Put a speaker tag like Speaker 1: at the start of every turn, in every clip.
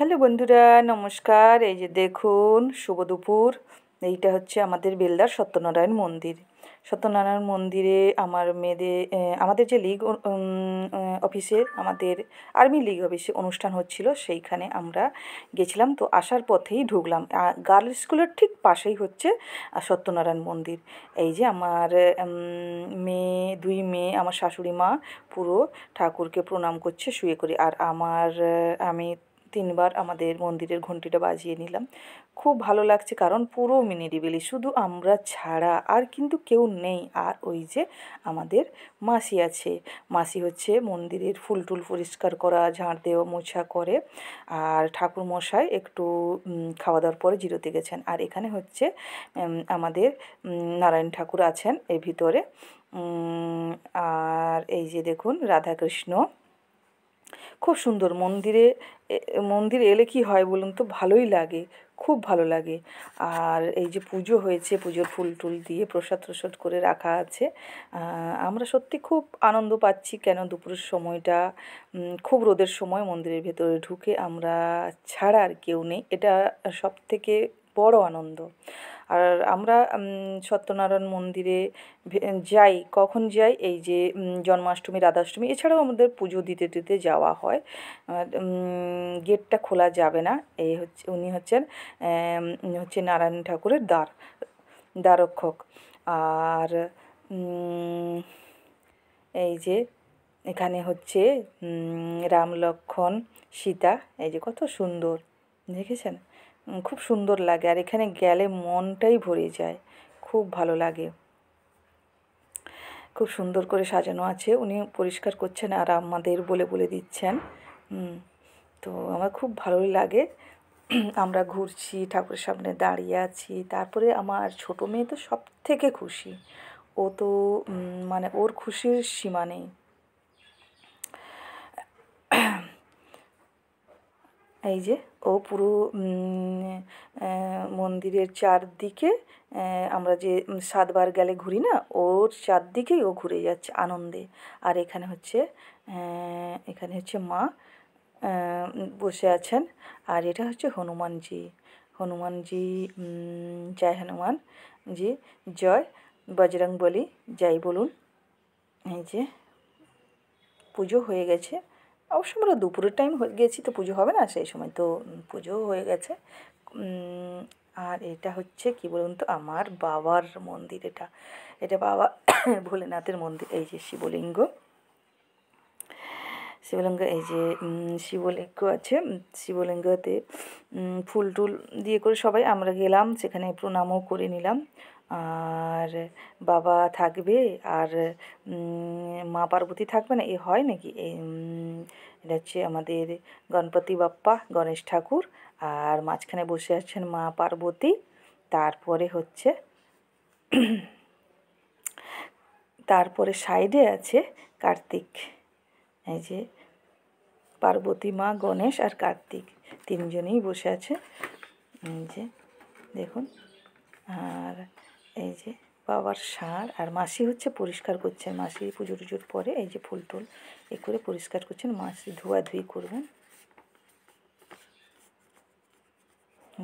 Speaker 1: Hello বন্ধুরা, নমস্কার। এই যে দেখুন, শুভ দুপুর। এইটা হচ্ছে আমাদের বেলদার সত্যনারায়ণ মন্দির। সত্যনারায়ণ মন্দিরে আমার মেয়েদের আমাদের যে লীগ অফিসে, আমাদের আর্মি লীগ অফিসে অনুষ্ঠান হচ্ছিল, সেইখানে আমরা গেছিলাম। তো আসার পথেই ঢুকলাম, গার্লস স্কুলের ঠিক পাশেই হচ্ছে সত্যনারায়ণ মন্দির। এই যে আমার দুই মেয়ে, আমার শাশুড়ি মা পুরো ঠাকুরকে প্রণাম করছে শুয়ে করে, আর আমি তিনবার আমাদের মন্দিরের ঘন্টিটা বাজিয়ে নিলাম। খুব ভালো লাগছে, কারণ পুরো নিরিবিলি, শুধু আমরা ছাড়া আর কিন্তু কেউ নেই। আর ওই যে আমাদের মাসি আছে, মাসি হচ্ছে মন্দিরের ফুল টুল পরিষ্কার করা, ঝাড় দেওয়া মোছা করে। আর ঠাকুর মশাই একটু খাওয়া দাওয়ার পরে জিরোতে গেছেন। আর এখানে হচ্ছে আমাদের নারায়ণ ঠাকুর আছেন এর ভিতরে। আর এই যে দেখুন, রাধাকৃষ্ণ। খুব সুন্দর মন্দিরে এলে কি হয় বলুন তো, ভালোই লাগে, খুব ভালো লাগে। আর এই যে পুজো হয়েছে, পুজোর ফুল টুল দিয়ে প্রসাদ টসাদ করে রাখা আছে। আমরা সত্যি খুব আনন্দ পাচ্ছি, কেন দুপুরের সময়টা খুব রোদের সময় মন্দিরের ভেতরে ঢুকে আমরা ছাড়া আর কেউ নেই, এটা সবথেকে বড় আনন্দ। আর আমরা সত্যনারায়ণ মন্দিরে যাই, কখন যাই, এই যে জন্মাষ্টমী, রাধাষ্টমী, এছাড়াও আমাদের পুজো দিতে দিতে যাওয়া হয়। গেটটা খোলা যাবে না। উনি হচ্ছে নারায়ণ ঠাকুরের দ্বাররক্ষক। আর এই যে এখানে হচ্ছে রাম লক্ষ্মণ সীতা, এই যে কত সুন্দর দেখেছেন, খুব সুন্দর লাগে। আর এখানে গেলে মনটাই ভরে যায়, খুব ভালো লাগে। খুব সুন্দর করে সাজানো আছে, উনি পরিষ্কার করছেন আর আমাদের বলে বলে দিচ্ছেন। তো আমার খুব ভালোই লাগে। আমরা ঘুরছি, ঠাকুরের সামনে দাঁড়িয়ে আছি। তারপরে আমার ছোটো মেয়ে তো সব থেকে খুশি, ও তো মানে ওর খুশির সীমা নেই। এই যে ও পুরো মন্দিরের চারদিকে, আমরা যে 7বার গেলে ঘুরি না, ওর চারদিকেই ও ঘুরে যাচ্ছে আনন্দে। আর এখানে হচ্ছে মা বসে আছেন। আর এটা হচ্ছে হনুমানজি। জয় হনুমান জি, জয় বজরংবলী, জয় বলুন। এই যে পুজো হয়ে গেছে, অবশ্য আমরা দুপুরের টাইম গেছি, তো পুজো হবে না সেই সময়, তো পুজো হয়ে গেছে। আর এটা হচ্ছে কি বলুন তো, আমার বাবার মন্দির। এটা বাবা ভোলেনাথের মন্দির। এই যে শিবলিঙ্গ, এই যে শিবলিঙ্গ আছে। শিবলিঙ্গতে ফুল টুল দিয়ে করে সবাই আমরা গেলাম, সেখানে প্রণামও করে নিলাম। আর বাবা থাকবে, আর মা পার্বতী থাকবে না, এ হয় নাকি? এটা হচ্ছে আমাদের গণপতি বাপ্পা, গণেশ ঠাকুর, আর মাঝখানে বসে আছেন মা পার্বতী। তারপরে সাইডে আছে কার্তিক। এই যে পার্বতী মা, গণেশ আর কার্তিক, তিনজনেই বসে আছে। এই যে দেখুন, আর এই যে বাবার ষাঁড়, আর মাসি হচ্ছে পরিষ্কার করছেন। মাসি পুজো টুজোর পরে এই যে ফুল টুল এ করে পরিষ্কার করছেন, মাসি ধোয়াধুয়ি করবেন।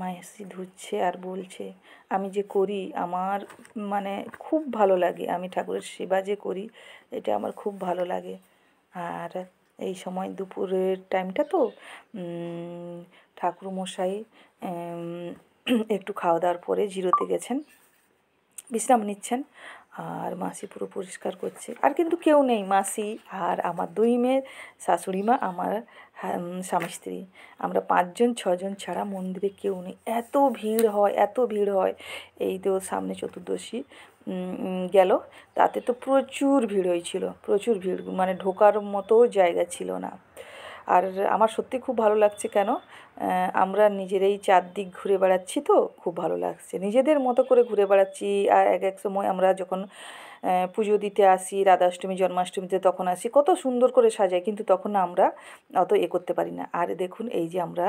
Speaker 1: মাসি ধুচ্ছে আর বলছে, আমি যে করি আমার মানে খুব ভালো লাগে, আমি ঠাকুরের সেবা যে করি, এটা আমার খুব ভালো লাগে। আর এই সময় দুপুরের টাইমটা তো ঠাকুরমশাই একটু খাওয়া দাওয়ার পরে জিরোতে গেছেন, বিশ্রাম নিচ্ছেন। আর মাসি পুরো পরিষ্কার করছে, আর কিন্তু কেউ নেই, মাসি আর আমার দুই মেয়ের শাশুড়ি মা, আমার স্বামী স্ত্রী, আমরা 5জন 6জন ছাড়া মন্দিরে কেউ নেই। এত ভিড় হয়, এত ভিড় হয়। এই তো সামনে চতুর্দশী গেল, তাতে তো প্রচুর ভিড় হয়েছিল, প্রচুর ভিড়, মানে ঢোকার মতো জায়গা ছিল না। আর আমার সত্যি খুব ভালো লাগছে, কেন আমরা নিজেরাই চারদিক ঘুরে বেড়াচ্ছি, তো খুব ভালো লাগছে, নিজেদের মতো করে ঘুরে বেড়াচ্ছি। আর এক সময় আমরা যখন পুজো দিতে আসি, রাধাষ্টমী, জন্মাষ্টমীতে তখন আসি, কত সুন্দর করে সাজাই, কিন্তু তখন আমরা অত করতে পারি না। আর দেখুন, এই যে আমরা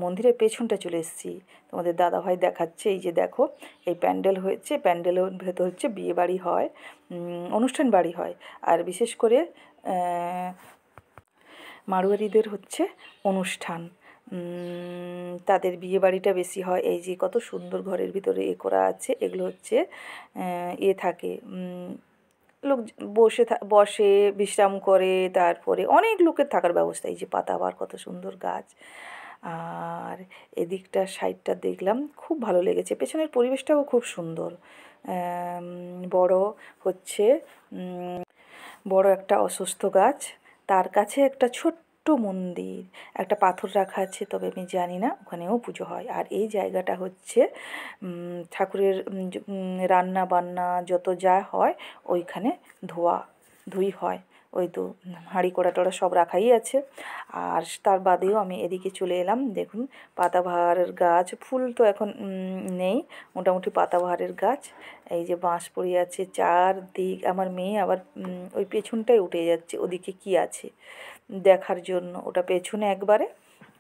Speaker 1: মন্দিরের পেছনটা চলে এসেছি, তোমাদের দাদাভাই দেখাচ্ছে। এই যে দেখো, এই প্যান্ডেল হয়েছে, প্যান্ডেলের ভেতর হচ্ছে বিয়ে বাড়ি হয়, অনুষ্ঠান বাড়ি হয়। আর বিশেষ করে মারোয়ারিদের হচ্ছে অনুষ্ঠান, তাদের বিয়েবাড়িটা বেশি হয়। এই যে কত সুন্দর ঘরের ভিতরে এ করা আছে, এগুলো হচ্ছে থাকে লোক বসে বিশ্রাম করে, তারপরে অনেক লোকের থাকার ব্যবস্থা। এই যে পাতাবাহার কত সুন্দর গাছ। আর এদিকটার সাইডটা দেখলাম, খুব ভালো লেগেছে। পেছনের পরিবেশটাও খুব সুন্দর। বড় হচ্ছে বড় একটা অশ্বত্থ গাছ, তার কাছে একটা ছোট্ট মন্দির, একটা পাথর রাখা আছে, তবে আমি জানি না, ওখানেও পুজো হয়। আর এই জায়গাটা হচ্ছে ঠাকুরের রান্না বান্না যত যা হয় ওইখানে ধুই হয়। ওই তো হাঁড়ি কড়া টড়া সব রাখাই আছে। আর তার বাদেও আমি এদিকে চলে এলাম, দেখুন পাতাবাহারের গাছ, ফুল তো এখন নেই, মোটামুটি পাতাবাহারের গাছ। এই যে বাঁশ পড়ে আছে চারদিক। আমার মেয়ে আবার ওই পেছনটায় উঠে যাচ্ছে ওদিকে কি আছে দেখার জন্য। ওটা পেছনে একবারে,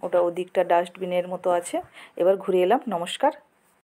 Speaker 1: ওটা ওদিকটা ডাস্টবিনের মতো আছে। এবার ঘুরে এলাম। নমস্কার।